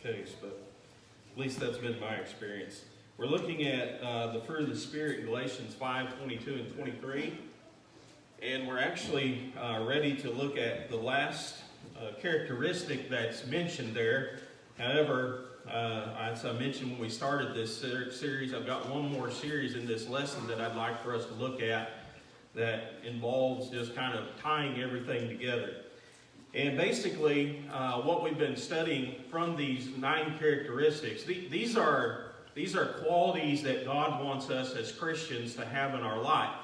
case, but at least that's been my experience. We're looking at the fruit of the Spirit in Galatians 5:22 and 23. And we're actually ready to look at the last characteristic that's mentioned there. However, as I mentioned when we started this series, I've got one more series in this lesson that I'd like for us to look at that involves just kind of tying everything together. And basically, what we've been studying from these 9 characteristics, these are qualities that God wants us as Christians to have in our life.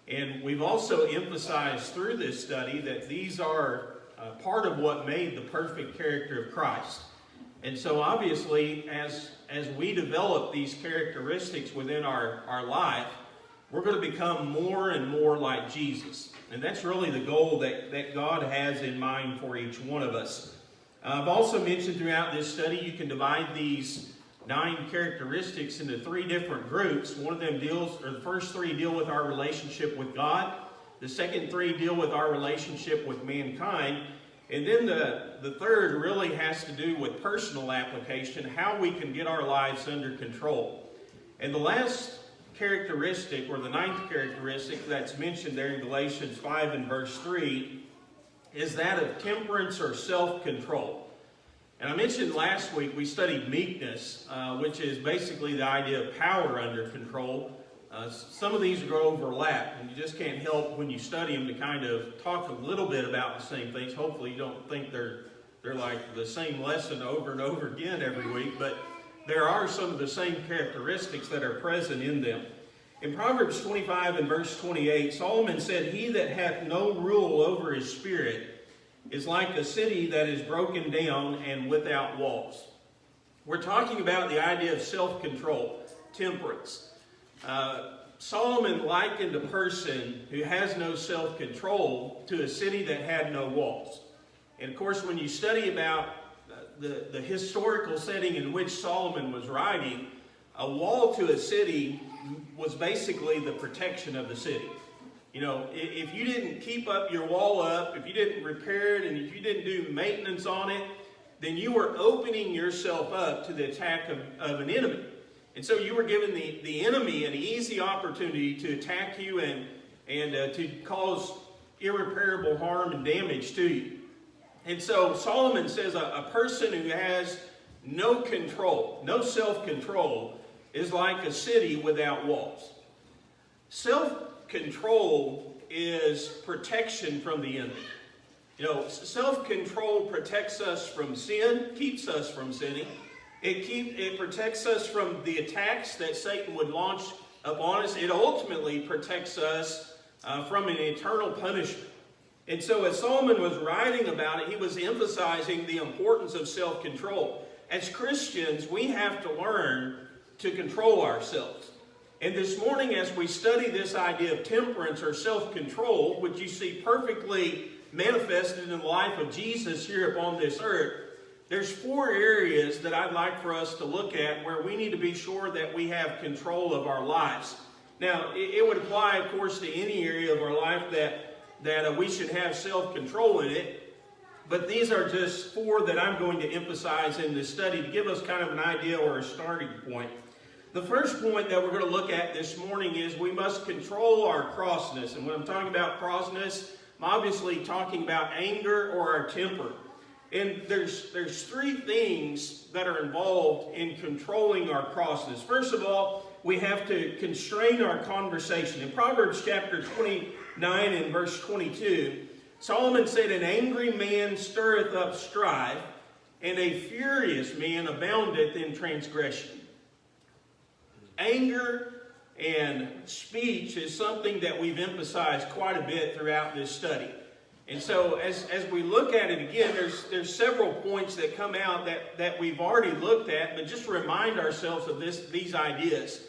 And we've also emphasized through this study that these are part of what made the perfect character of Christ. And so obviously, as we develop these characteristics within our life, we're going to become more and more like Jesus. And that's really the goal that God has in mind for each one of us. I've also mentioned throughout this study, you can divide these 9 characteristics into 3 different groups. One of them the first 3 deal with our relationship with God. The second 3 deal with our relationship with mankind. And then the third really has to do with personal application, how we can get our lives under control. And the last characteristic, or the 9th characteristic that's mentioned there in Galatians 5 and verse 3, is that of temperance or self-control. And I mentioned last week we studied meekness, which is basically the idea of power under control. Some of these are going to overlap, and you just can't help when you study them to kind of talk a little bit about the same things. Hopefully you don't think they're like the same lesson over and over again every week, but there are some of the same characteristics that are present in them. In Proverbs 25 and verse 28, Solomon said, "He that hath no rule over his spirit is like a city that is broken down and without walls." We're talking about the idea of self-control, temperance. Solomon likened a person who has no self-control to a city that had no walls. And of course, when you study about the historical setting in which Solomon was writing, a wall to a city was basically the protection of the city. You know, if you didn't keep up your wall up, if you didn't repair it, and if you didn't do maintenance on it, then you were opening yourself up to the attack of an enemy. And so you were giving the enemy an easy opportunity to attack you and to cause irreparable harm and damage to you. And so Solomon says a person who has no control, no self-control, is like a city without walls. Self-control is protection from the enemy. You know, self-control protects us from sin, keeps us from sinning. It protects us from the attacks that Satan would launch upon us. It ultimately protects us from an eternal punishment. And so as Solomon was writing about it, he was emphasizing the importance of self-control. As Christians, we have to learn to control ourselves. And this morning, as we study this idea of temperance or self-control, which you see perfectly manifested in the life of Jesus here upon this earth, there's 4 areas that I'd like for us to look at where we need to be sure that we have control of our lives. Now, it would apply, of course, to any area of our life that we should have self-control in it. But these are just 4 that I'm going to emphasize in this study to give us kind of an idea or a starting point. The first point that we're going to look at this morning is we must control our crossness. And when I'm talking about crossness, I'm obviously talking about anger or our temper. And there's 3 things that are involved in controlling our crossness. First of all, we have to constrain our conversation. In Proverbs chapter 29 and verse 22, Solomon said, "An angry man stirreth up strife, and a furious man aboundeth in transgression." Anger and speech is something that we've emphasized quite a bit throughout this study. And so as we look at it again, there's several points that come out that we've already looked at, but just to remind ourselves of these ideas.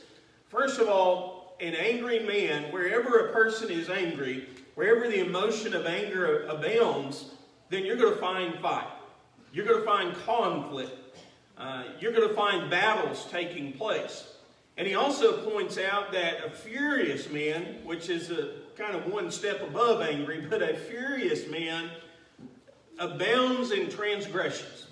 First of all, an angry man, wherever a person is angry, wherever the emotion of anger abounds, then you're going to find fight. You're going to find conflict. You're going to find battles taking place. And he also points out that a furious man, which is a kind of one step above angry, but a furious man abounds in transgressions.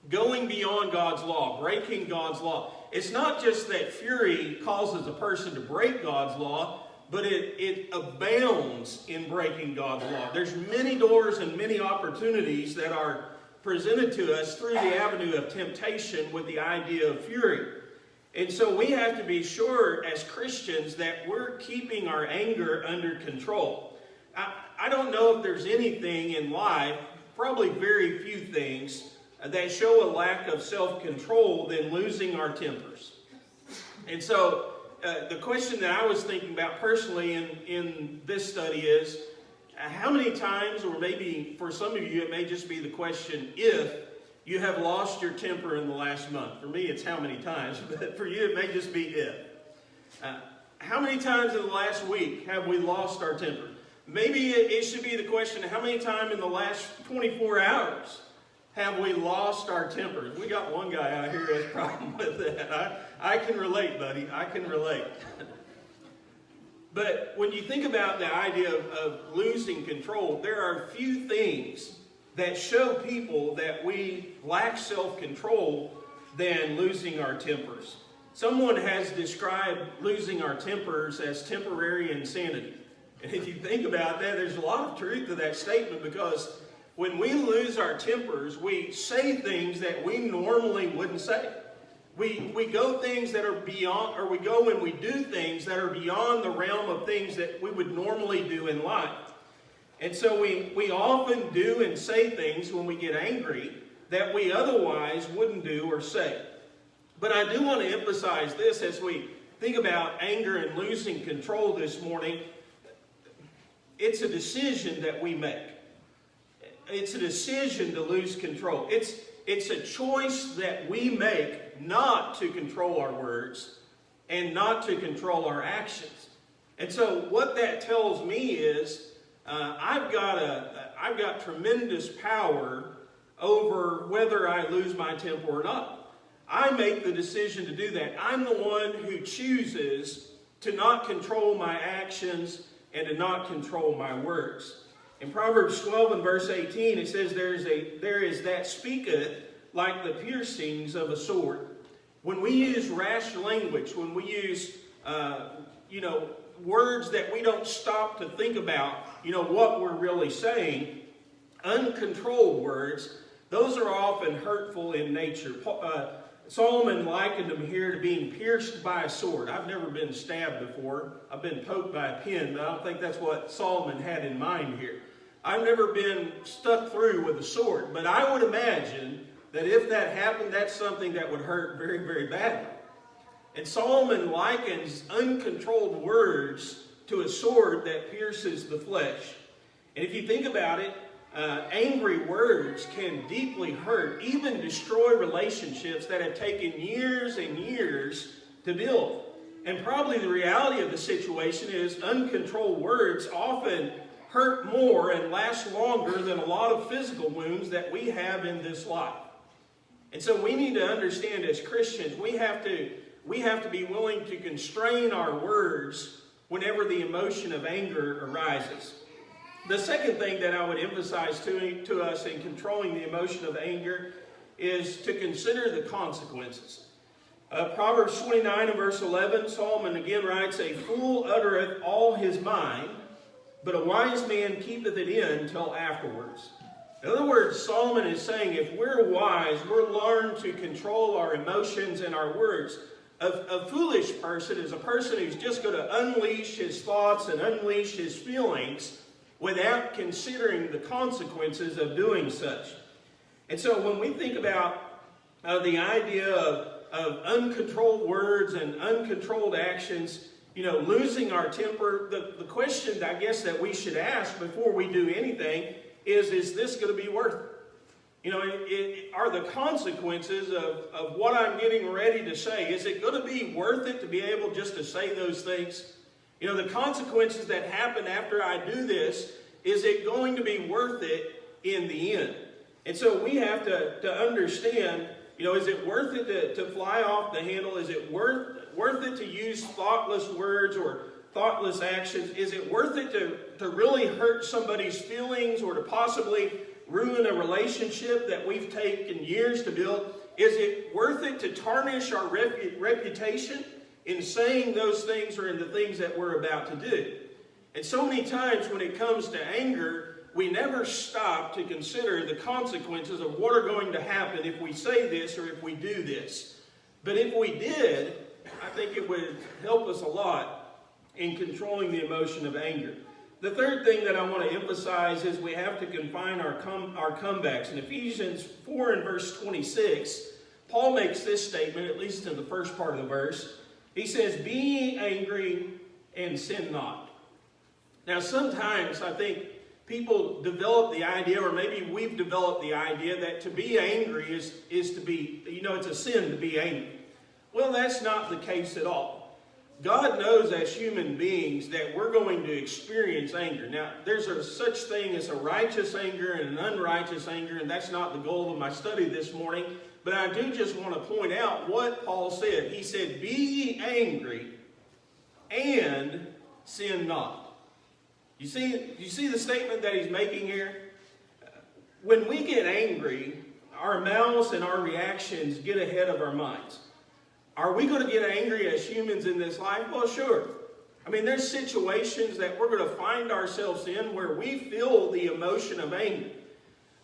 going beyond God's law, breaking God's law. It's not just that fury causes a person to break God's law, but it abounds in breaking God's law. There's many doors and many opportunities that are presented to us through the avenue of temptation with the idea of fury. And so we have to be sure as Christians that we're keeping our anger under control. I don't know if there's anything in life, probably very few things, that show a lack of self-control than losing our tempers. And so the question that I was thinking about personally in this study is, how many times, or maybe for some of you it may just be the question, if you have lost your temper in the last month. For me it's how many times, but for you it may just be if. How many times in the last week have we lost our temper? Maybe it should be the question, how many times in the last 24 hours have we lost our tempers? We got one guy out here who has a problem with that. I can relate, buddy. I can relate. But when you think about the idea of losing control, there are few things that show people that we lack self-control than losing our tempers. Someone has described losing our tempers as temporary insanity. And if you think about that, there's a lot of truth to that statement, because when we lose our tempers, we say things that we normally wouldn't say. We go things that are beyond, or we go and we do things that are beyond the realm of things that we would normally do in life. And so we often do and say things when we get angry that we otherwise wouldn't do or say. But I do want to emphasize this as we think about anger and losing control this morning. It's a decision that we make. It's a decision to lose control. It's a choice that we make not to control our words and not to control our actions. And so what that tells me is I've got tremendous power over whether I lose my temper or not. I make the decision to do that. I'm the one who chooses to not control my actions and to not control my words. In Proverbs 12 and verse 18, it says, there is that speaketh like the piercings of a sword. When we use rash language, when we use, words that we don't stop to think about, what we're really saying, uncontrolled words, those are often hurtful in nature. Solomon likened them here to being pierced by a sword. I've never been stabbed before. I've been poked by a pin, but I don't think that's what Solomon had in mind here. I've never been stuck through with a sword, but I would imagine that if that happened, that's something that would hurt very, very badly. And Solomon likens uncontrolled words to a sword that pierces the flesh. And if you think about it, angry words can deeply hurt, even destroy relationships that have taken years and years to build. And probably the reality of the situation is uncontrolled words often hurt more and last longer than a lot of physical wounds that we have in this life. And so we need to understand as Christians, we have to be willing to constrain our words whenever the emotion of anger arises. The second thing that I would emphasize to us in controlling the emotion of anger is to consider the consequences. Proverbs 29 and verse 11, Solomon again writes, a fool uttereth all his mind, but a wise man keepeth it in till afterwards. In other words, Solomon is saying if we're wise, we'll learn to control our emotions and our words. A foolish person is a person who's just going to unleash his thoughts and unleash his feelings without considering the consequences of doing such. And so when we think about the idea of uncontrolled words and uncontrolled actions, losing our temper, the question I guess that we should ask before we do anything is this going to be worth it? Are the consequences of what I'm getting ready to say, is it going to be worth it to be able just to say those things? The consequences that happen after I do this, is it going to be worth it in the end? And so we have to understand, is it worth it to fly off the handle? Is it worth it to use thoughtless words or thoughtless actions? Is it worth it to really hurt somebody's feelings or to possibly ruin a relationship that we've taken years to build? Is it worth it to tarnish our reputation in saying those things or in the things that we're about to do? And so many times when it comes to anger, we never stop to consider the consequences of what are going to happen if we say this or if we do this. But if we did, I think it would help us a lot in controlling the emotion of anger. The third thing that I want to emphasize is we have to confine our comebacks. In Ephesians 4 and verse 26, Paul makes this statement, at least in the first part of the verse. He says, "Be ye angry and sin not." Now sometimes I think people develop the idea, or maybe we've developed the idea, that to be angry is to be, it's a sin to be angry. Well, that's not the case at all. God knows as human beings that we're going to experience anger. Now, there's such thing as a righteous anger and an unrighteous anger, and that's not the goal of my study this morning. But I do just want to point out what Paul said. He said, "Be ye angry and sin not." You see the statement that he's making here? When we get angry, our mouths and our reactions get ahead of our minds. Are we going to get angry as humans in this life? Well, sure. I mean, there's situations that we're going to find ourselves in where we feel the emotion of anger.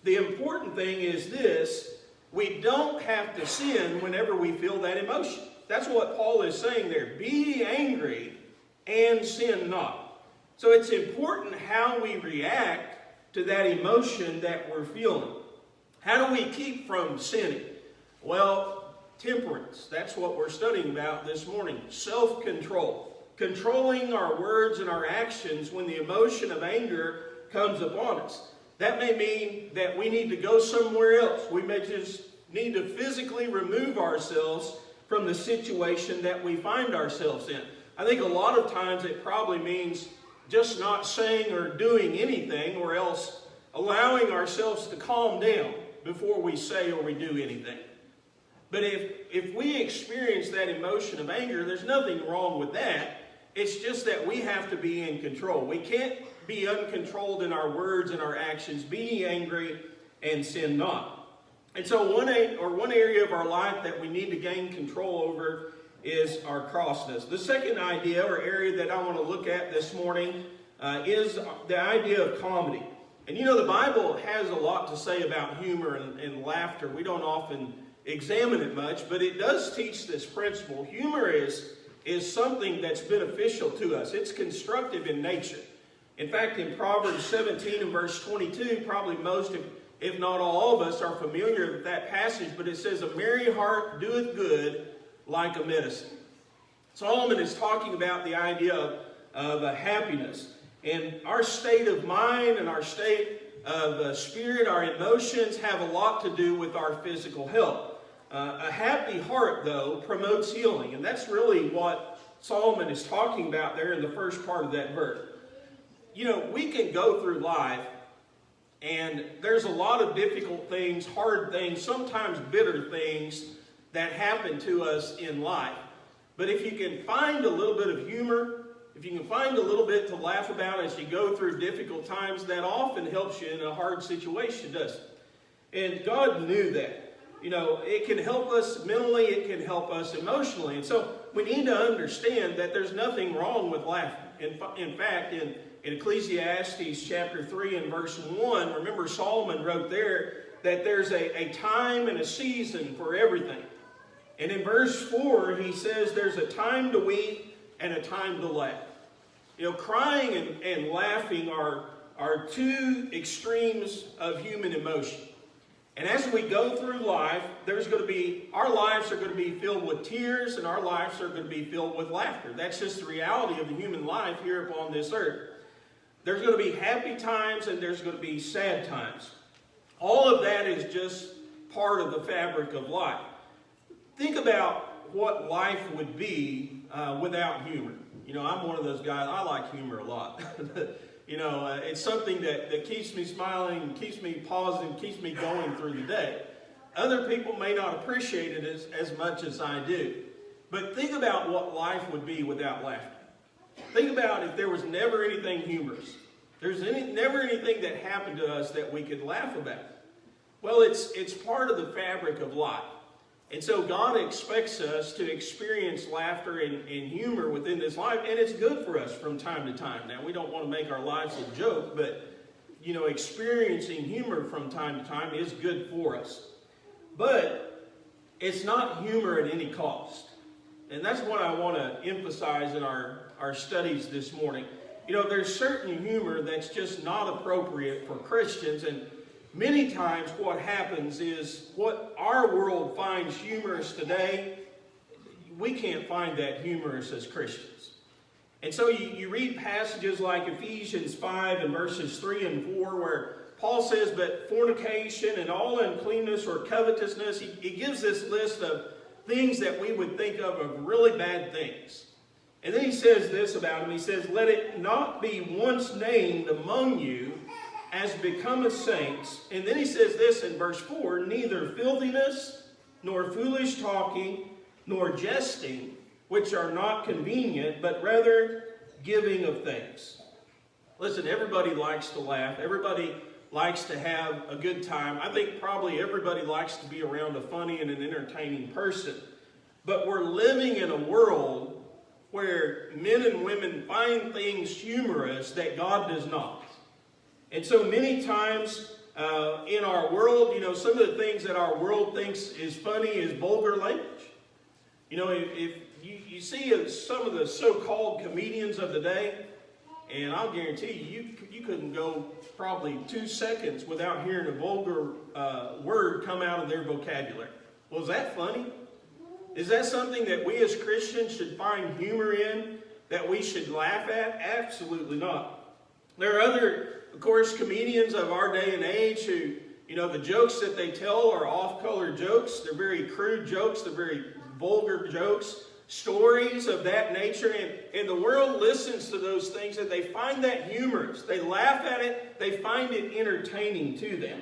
The important thing is this: we don't have to sin whenever we feel that emotion. That's what Paul is saying there. Be angry and sin not. So it's important how we react to that emotion that we're feeling. How do we keep from sinning? Well, temperance. That's what we're studying about this morning. Self-control. Controlling our words and our actions when the emotion of anger comes upon us. That may mean that we need to go somewhere else. We may just need to physically remove ourselves from the situation that we find ourselves in. I think a lot of times it probably means just not saying or doing anything, or else allowing ourselves to calm down before we say or we do anything. But if we experience that emotion of anger, there's nothing wrong with that. It's just that we have to be in control. We can't be uncontrolled in our words and our actions. Be angry and sin not. And so one area of our life that we need to gain control over is our crossness. The second idea or area that I want to look at this morning is the idea of comedy. And the Bible has a lot to say about humor and laughter. We don't often examine it much, but it does teach this principle. Humor is something that's beneficial to us. It's constructive in nature. In fact, in Proverbs 17 and verse 22, probably most, if not all of us, are familiar with that passage, but it says, "A merry heart doeth good like a medicine." Solomon is talking about the idea of happiness. And our state of mind and our state of spirit, our emotions, have a lot to do with our physical health. A happy heart, though, promotes healing. And that's really what Solomon is talking about there in the first part of that verse. We can go through life, and there's a lot of difficult things, hard things, sometimes bitter things that happen to us in life. But if you can find a little bit of humor, if you can find a little bit to laugh about as you go through difficult times, that often helps you in a hard situation, doesn't it? And God knew that. It can help us mentally, it can help us emotionally. And so we need to understand that there's nothing wrong with laughing. In fact, in Ecclesiastes chapter 3 and verse 1, remember Solomon wrote there that there's a time and a season for everything. And in verse 4, he says there's a time to weep and a time to laugh. Crying and laughing are two extremes of human emotion. And as we go through life, our lives are going to be filled with tears, and our lives are going to be filled with laughter. That's just the reality of the human life here upon this earth. There's going to be happy times, and there's going to be sad times. All of that is just part of the fabric of life. Think about what life would be without humor. I'm one of those guys, I like humor a lot. It's something that keeps me smiling, keeps me positive, keeps me going through the day. Other people may not appreciate it as much as I do. But think about what life would be without laughter. Think about if there was never anything humorous. There's never anything that happened to us that we could laugh about. Well, it's part of the fabric of life. And so God expects us to experience laughter and humor within this life, and it's good for us from time to time. Now, we don't want to make our lives a joke, but, experiencing humor from time to time is good for us. But it's not humor at any cost. And that's what I want to emphasize in our studies this morning. There's certain humor that's just not appropriate for Christians, and many times what happens is what our world finds humorous today, we can't find that humorous as Christians. And so you read passages like Ephesians 5 and verses 3 and 4 where Paul says, but fornication and all uncleanness or covetousness, he gives this list of things that we would think of really bad things. And then he says this about them. He says, let it not be once named among you as becometh saints. And then he says this in verse 4, neither filthiness, nor foolish talking, nor jesting, which are not convenient, but rather giving of thanks. Listen, everybody likes to laugh. Everybody likes to have a good time. I think probably everybody likes to be around a funny and an entertaining person. But we're living in a world where men and women find things humorous that God does not. And so many times in our world, some of the things that our world thinks is funny is vulgar language. If you see some of the so-called comedians of the day, and I'll guarantee you couldn't go probably 2 seconds without hearing a vulgar word come out of their vocabulary. Well, is that funny? Is that something that we as Christians should find humor in, that we should laugh at? Absolutely not. There are other, of course, comedians of our day and age who, the jokes that they tell are off-color jokes. They're very crude jokes. They're very vulgar jokes, stories of that nature. And the world listens to those things and they find that humorous. They laugh at it. They find it entertaining to them.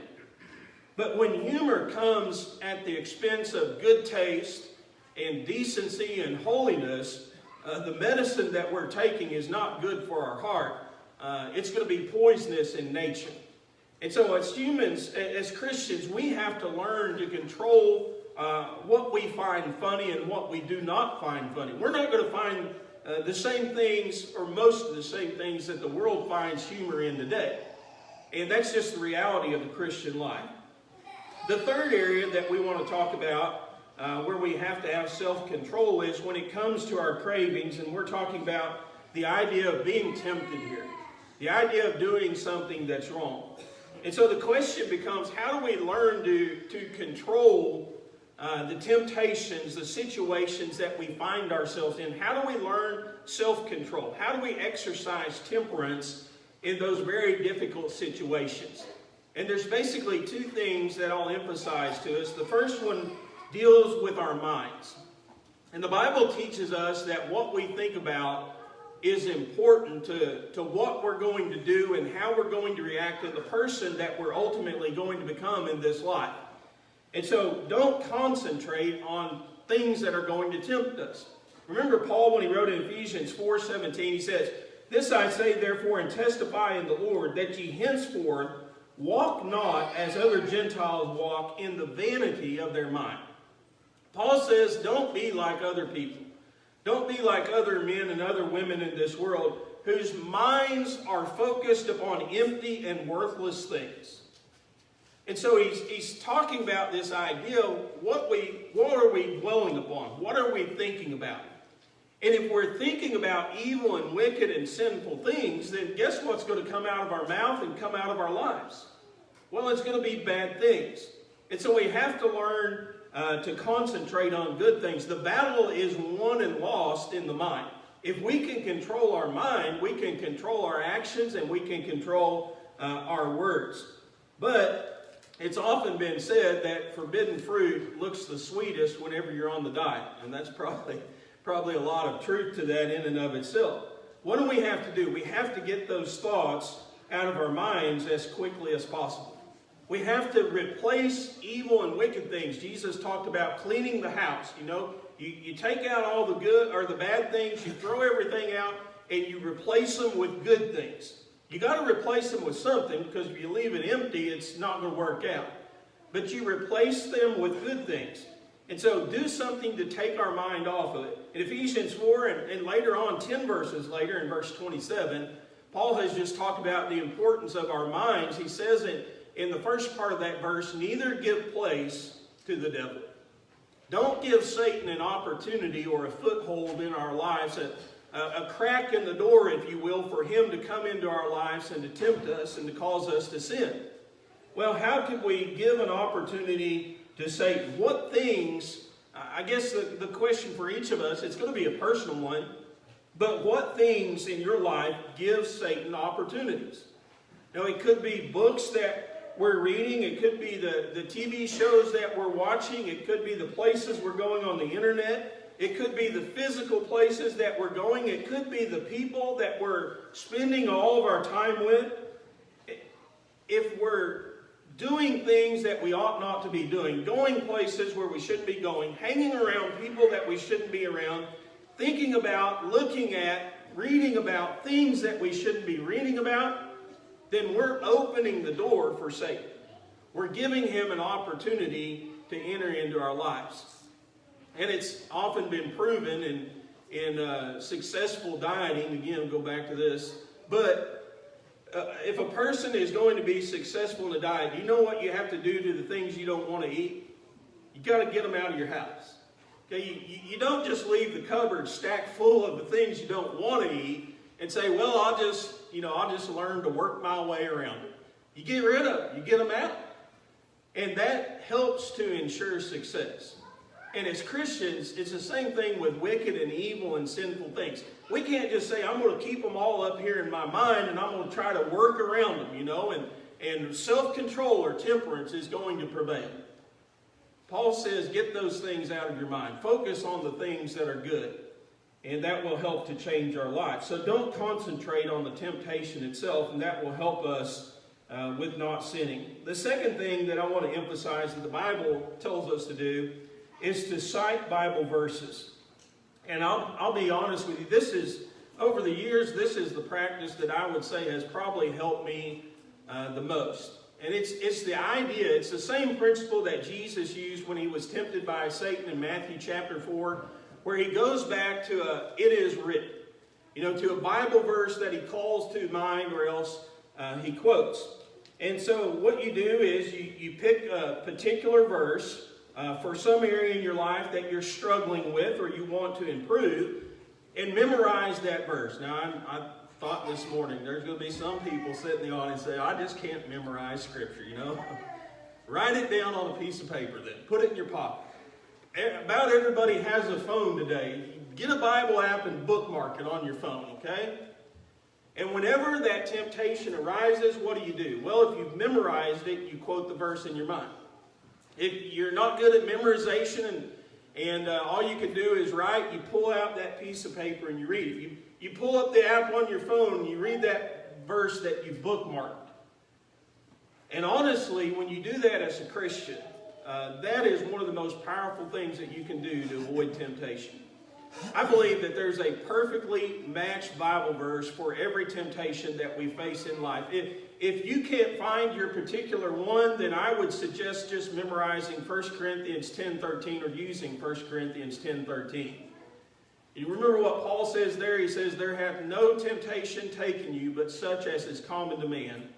But when humor comes at the expense of good taste and decency and holiness, the medicine that we're taking is not good for our heart. It's going to be poisonous in nature. And so as humans, as Christians, we have to learn to control what we find funny and what we do not find funny. We're not going to find the same things, or most of the same things, that the world finds humor in today. And that's just the reality of the Christian life. The third area that we want to talk about where we have to have self-control is when it comes to our cravings, and we're talking about the idea of being tempted here. The idea of doing something that's wrong. And so the question becomes, how do we learn to control the temptations, the situations that we find ourselves in? How do we learn self-control? How do we exercise temperance in those very difficult situations? And there's basically two things that I'll emphasize to us. The first one deals with our minds. And the Bible teaches us that what we think about is important to what we're going to do and how we're going to react to the person that we're ultimately going to become in this life. And so don't concentrate on things that are going to tempt us. Remember Paul, when he wrote in Ephesians 4:17, he says, "This I say therefore and testify in the Lord, that ye henceforth walk not as other Gentiles walk, in the vanity of their mind." Paul says, don't be like other people. Don't be like other men and other women in this world whose minds are focused upon empty and worthless things. And so he's talking about this idea of what are we dwelling upon? What are we thinking about? And if we're thinking about evil and wicked and sinful things, then guess what's going to come out of our mouth and come out of our lives? Well, it's going to be bad things. And so we have to learn to concentrate on good things. The battle is won and lost in the mind. If we can control our mind, we can control our actions and we can control our words. But it's often been said that forbidden fruit looks the sweetest whenever you're on the diet. And that's probably a lot of truth to that in and of itself. What do we have to do? We have to get those thoughts out of our minds as quickly as possible. We have to replace evil and wicked things. Jesus talked about cleaning the house. You take out all the good or the bad things, you throw everything out, and you replace them with good things. You got to replace them with something, because if you leave it empty, it's not going to work out. But you replace them with good things. And so do something to take our mind off of it. In Ephesians 4 and later on, 10 verses later in verse 27, Paul has just talked about the importance of our minds. He says in the first part of that verse, neither give place to the devil. Don't give Satan an opportunity or a foothold in our lives, a crack in the door, if you will, for him to come into our lives and to tempt us and to cause us to sin. Well, how can we give an opportunity to Satan? What things, I guess the question for each of us, it's going to be a personal one, but what things in your life give Satan opportunities? Now, it could be books that we're reading, it could be the TV shows that we're watching, it could be the places we're going on the internet, it could be the physical places that we're going, it could be the people that we're spending all of our time with. If we're doing things that we ought not to be doing, going places where we shouldn't be going, hanging around people that we shouldn't be around, thinking about, looking at, reading about things that we shouldn't be reading about, then we're opening the door for Satan. We're giving him an opportunity to enter into our lives. And it's often been proven in successful dieting, again, go back to this, but if a person is going to be successful in a diet, you know what you have to do to the things you don't want to eat? You got to get them out of your house. Okay, you don't just leave the cupboard stacked full of the things you don't want to eat and say, well, I'll just learn to work my way around it. You get rid of them. You get them out. And that helps to ensure success. And as Christians, it's the same thing with wicked and evil and sinful things. We can't just say, I'm going to keep them all up here in my mind and I'm going to try to work around them, and self-control or temperance is going to prevail. Paul says, get those things out of your mind. Focus on the things that are good, and that will help to change our lives. So don't concentrate on the temptation itself, and that will help us with not sinning. The second thing that I want to emphasize that the Bible tells us to do is to cite Bible verses. And I'll be honest with you, over the years, this is the practice that I would say has probably helped me the most. And it's the idea, it's the same principle that Jesus used when he was tempted by Satan in Matthew chapter 4, where he goes back to it is written, to a Bible verse that he calls to mind or else he quotes. And so what you do is you pick a particular verse for some area in your life that you're struggling with or you want to improve, and memorize that verse. Now, I thought this morning, there's going to be some people sitting in the audience say, I just can't memorize Scripture, Write it down on a piece of paper then. Put it in your pocket. About everybody has a phone today. Get a Bible app and bookmark it on your phone, okay? And whenever that temptation arises, what do? Well, if you've memorized it, you quote the verse in your mind. If you're not good at memorization and all you can do is write, you pull out that piece of paper and you read it. You pull up the app on your phone and you read that verse that you've bookmarked. And honestly, when you do that as a Christian, that is one of the most powerful things that you can do to avoid temptation. I believe that there's a perfectly matched Bible verse for every temptation that we face in life. If you can't find your particular one, then I would suggest just memorizing 1 Corinthians 10:13 or using 1 Corinthians 10:13. You remember what Paul says there? He says, there hath no temptation taken you, but such as is common to man.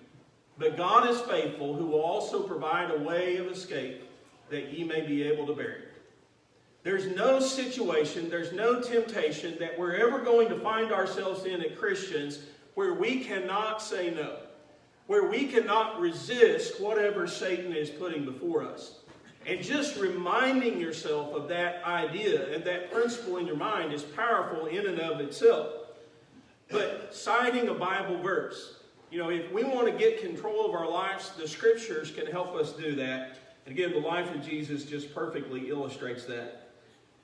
But God is faithful, who will also provide a way of escape, that ye may be able to bear it. There's no situation, there's no temptation that we're ever going to find ourselves in as Christians where we cannot say no, where we cannot resist whatever Satan is putting before us. And just reminding yourself of that idea and that principle in your mind is powerful in and of itself. But citing a Bible verse, if we want to get control of our lives, the Scriptures can help us do that. And again, the life of Jesus just perfectly illustrates that.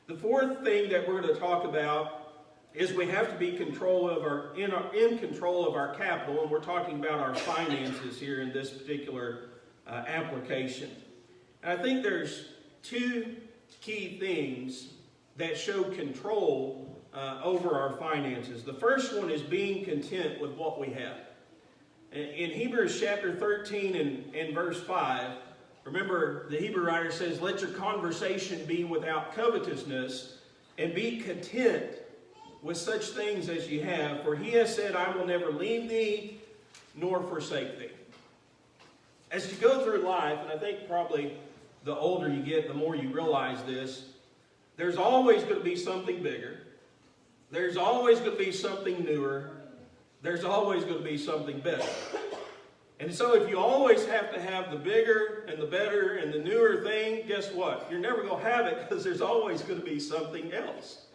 The fourth thing that we're going to talk about is we have to be in control of our capital, and we're talking about our finances here in this particular application. And I think there's two key things that show control over our finances. The first one is being content with what we have. In Hebrews chapter 13 and verse 5, remember the Hebrew writer says, let your conversation be without covetousness, and be content with such things as you have. For he has said, I will never leave thee nor forsake thee. As you go through life, and I think probably the older you get, the more you realize this, there's always going to be something bigger. There's always going to be something newer. There's always going to be something better. And so if you always have to have the bigger and the better and the newer thing, guess what? You're never going to have it, because there's always going to be something else.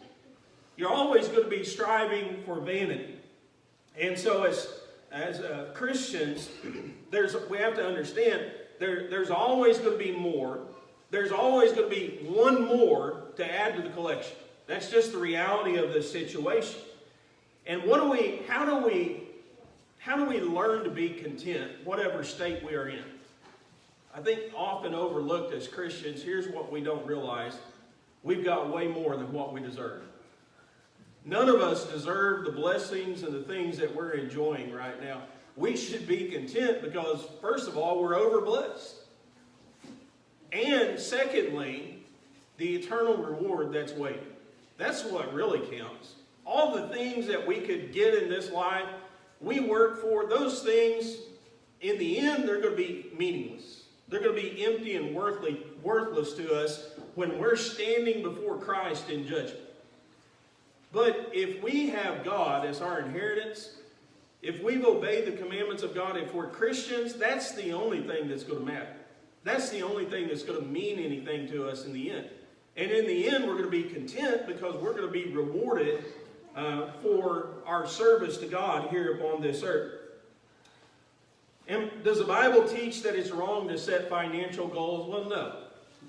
You're always going to be striving for vanity. And so as Christians, we have to understand there's always going to be more. There's always going to be one more to add to the collection. That's just the reality of the situation. And how do we learn to be content, whatever state we are in? I think often overlooked as Christians, here's what we don't realize. We've got way more than what we deserve. None of us deserve the blessings and the things that we're enjoying right now. We should be content because, first of all, we're overblessed. And secondly, the eternal reward that's waiting. That's what really counts. All the things that we could get in this life, we work for, those things, in the end, they're going to be meaningless. They're going to be empty and worthless to us when we're standing before Christ in judgment. But if we have God as our inheritance, if we've obeyed the commandments of God, if we're Christians, that's the only thing that's going to matter. That's the only thing that's going to mean anything to us in the end. And in the end, we're going to be content because we're going to be rewarded for our service to God here upon this earth. And does the Bible teach that it's wrong to set financial goals? Well, no.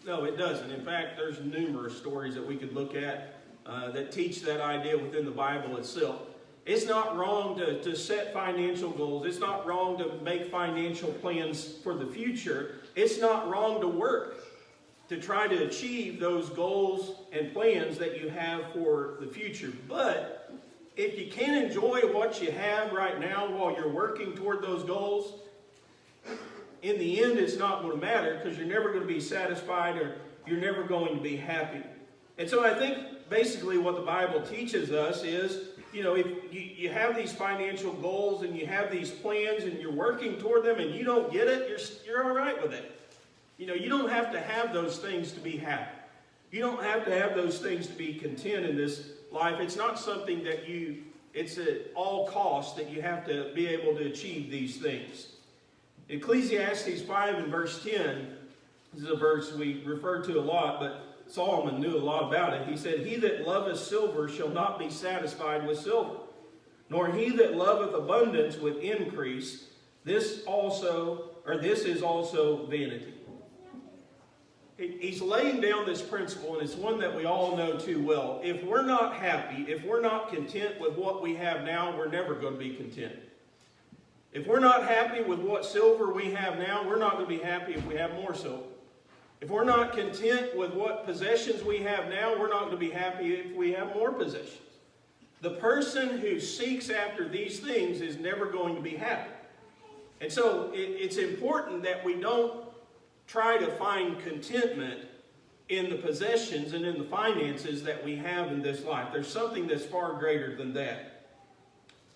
No, it doesn't. In fact, there's numerous stories that we could look at that teach that idea within the Bible itself. It's not wrong to set financial goals. It's not wrong to make financial plans for the future. It's not wrong to work to try to achieve those goals and plans that you have for the future. But if you can't enjoy what you have right now while you're working toward those goals, in the end it's not going to matter, because you're never going to be satisfied, or you're never going to be happy. And so I think basically what the Bible teaches us is, if you have these financial goals and you have these plans and you're working toward them and you don't get it, you're all right with it. You don't have to have those things to be happy. You don't have to have those things to be content in this life. It's not something that it's at all costs that you have to be able to achieve these things. Ecclesiastes 5 and verse 10, this is a verse we refer to a lot, but Solomon knew a lot about it. He said, he that loveth silver shall not be satisfied with silver, nor he that loveth abundance with increase. This is also vanity. He's laying down this principle, and it's one that we all know too well. If we're not happy, if we're not content with what we have now, we're never going to be content. If we're not happy with what silver we have now, we're not going to be happy if we have more silver. If we're not content with what possessions we have now, we're not going to be happy if we have more possessions. The person who seeks after these things is never going to be happy. And so it's important that we don't try to find contentment in the possessions and in the finances that we have in this life. There's something that's far greater than that.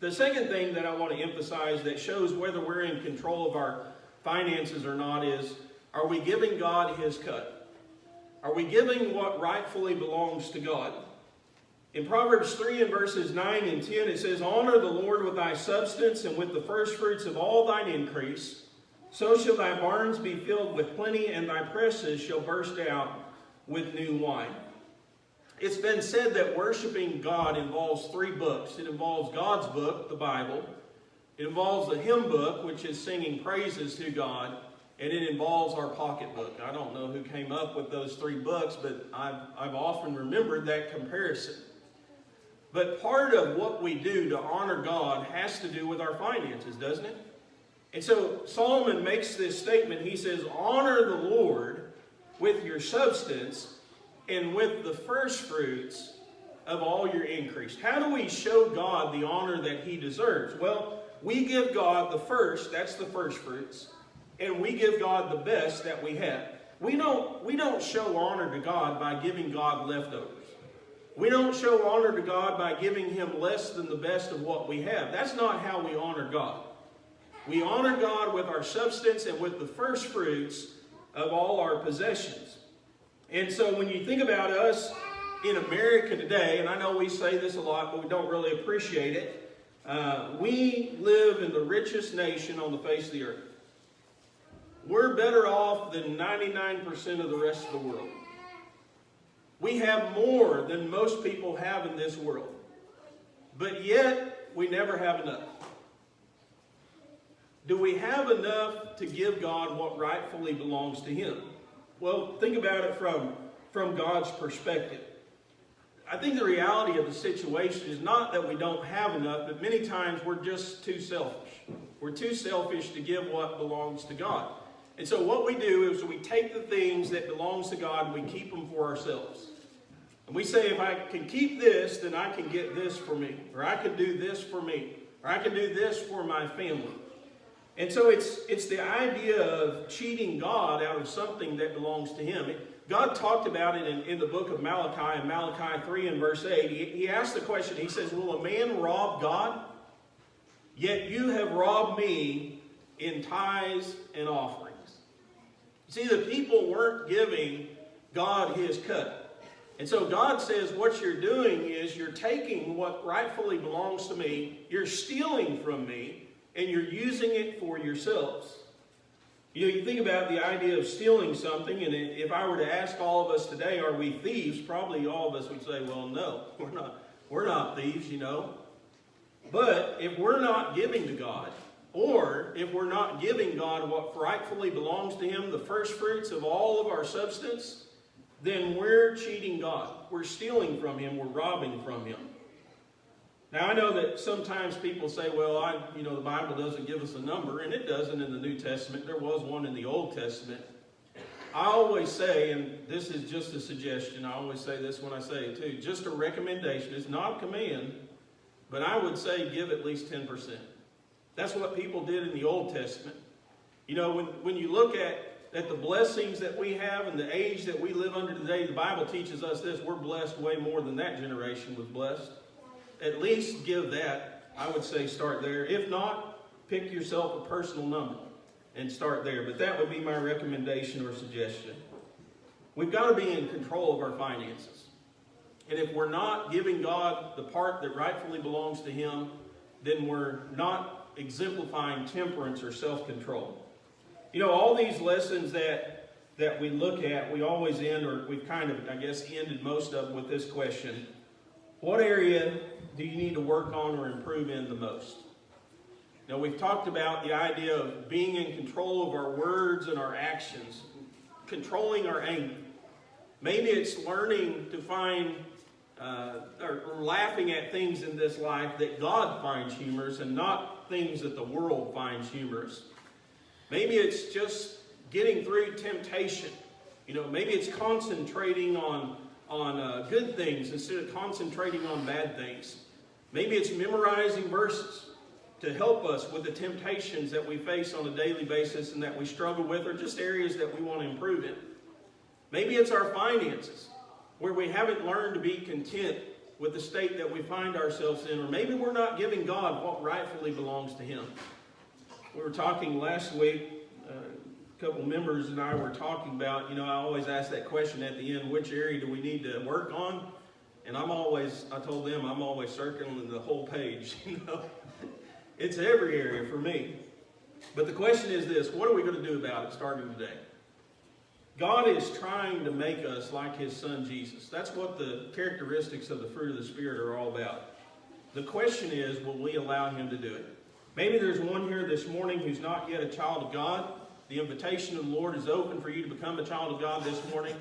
The second thing that I want to emphasize that shows whether we're in control of our finances or not is, are we giving God His cut? Are we giving what rightfully belongs to God? In Proverbs 3 and verses 9 and 10, it says, honor the Lord with thy substance and with the first fruits of all thine increase. So shall thy barns be filled with plenty, and thy presses shall burst out with new wine. It's been said that worshiping God involves 3 books. It involves God's book, the Bible. It involves the hymn book, which is singing praises to God. And it involves our pocketbook. I don't know who came up with those 3 books, but I've often remembered that comparison. But part of what we do to honor God has to do with our finances, doesn't it? And so Solomon makes this statement. He says, honor the Lord with your substance and with the first fruits of all your increase. How do we show God the honor that He deserves? Well, we give God the first, that's the first fruits, and we give God the best that we have. We don't show honor to God by giving God leftovers. We don't show honor to God by giving Him less than the best of what we have. That's not how we honor God. We honor God with our substance and with the first fruits of all our possessions. And so when you think about us in America today, and I know we say this a lot, but we don't really appreciate it, we live in the richest nation on the face of the earth. We're better off than 99% of the rest of the world. We have more than most people have in this world. But yet, we never have enough. Do we have enough to give God what rightfully belongs to Him? Well, think about it from God's perspective. I think the reality of the situation is not that we don't have enough, but many times we're just too selfish. We're too selfish to give what belongs to God. And so what we do is we take the things that belongs to God and we keep them for ourselves. And we say, if I can keep this, then I can get this for me. Or I can do this for me. Or I can do this for my family. And so it's the idea of cheating God out of something that belongs to Him. God talked about it in the book of Malachi, in Malachi 3 and verse 8. He asked the question, he says, will a man rob God? Yet you have robbed me in tithes and offerings. See, the people weren't giving God His cut. And so God says what you're doing is you're taking what rightfully belongs to me, you're stealing from me, and you're using it for yourselves. You know, you think about the idea of stealing something, and if I were to ask all of us today, are we thieves? Probably all of us would say, well, no, we're not thieves, you know. But if we're not giving to God, or if we're not giving God what rightfully belongs to Him, the first fruits of all of our substance, then we're cheating God. We're stealing from Him. We're robbing from Him. Now, I know that sometimes people say, well, the Bible doesn't give us a number, and it doesn't in the New Testament. There was one in the Old Testament. I always say, and this is just a suggestion, I always say this when I say it too, just a recommendation. It's not a command, but I would say give at least 10%. That's what people did in the Old Testament. You know, when you look at the blessings that we have and the age that we live under today, the Bible teaches us this. We're blessed way more than that generation was blessed. At least give that. I would say start there. If not, pick yourself a personal number and start there. But that would be my recommendation or suggestion. We've got to be in control of our finances. And if we're not giving God the part that rightfully belongs to Him, then we're not exemplifying temperance or self-control. You know, all these lessons that we look at, we always end, or we've kind of, I guess, ended most of them with this question. What area do you need to work on or improve in the most? Now, we've talked about the idea of being in control of our words and our actions, controlling our anger. Maybe it's learning to find or laughing at things in this life that God finds humorous and not things that the world finds humorous. Maybe it's just getting through temptation. You know, maybe it's concentrating on good things instead of concentrating on bad things. Maybe it's memorizing verses to help us with the temptations that we face on a daily basis and that we struggle with, or just areas that we want to improve in. Maybe it's our finances, where we haven't learned to be content with the state that we find ourselves in, or maybe we're not giving God what rightfully belongs to Him. We were talking last week, a couple members and I were talking about, I always ask that question at the end, which area do we need to work on? And I told them I'm always circling the whole page, It's every area for me. But the question is this, what are we going to do about it starting today? God is trying to make us like His Son Jesus. That's what the characteristics of the fruit of the Spirit are all about. The question is, will we allow Him to do it? Maybe there's one here this morning who's not yet a child of God. The invitation of the Lord is open for you to become a child of God this morning.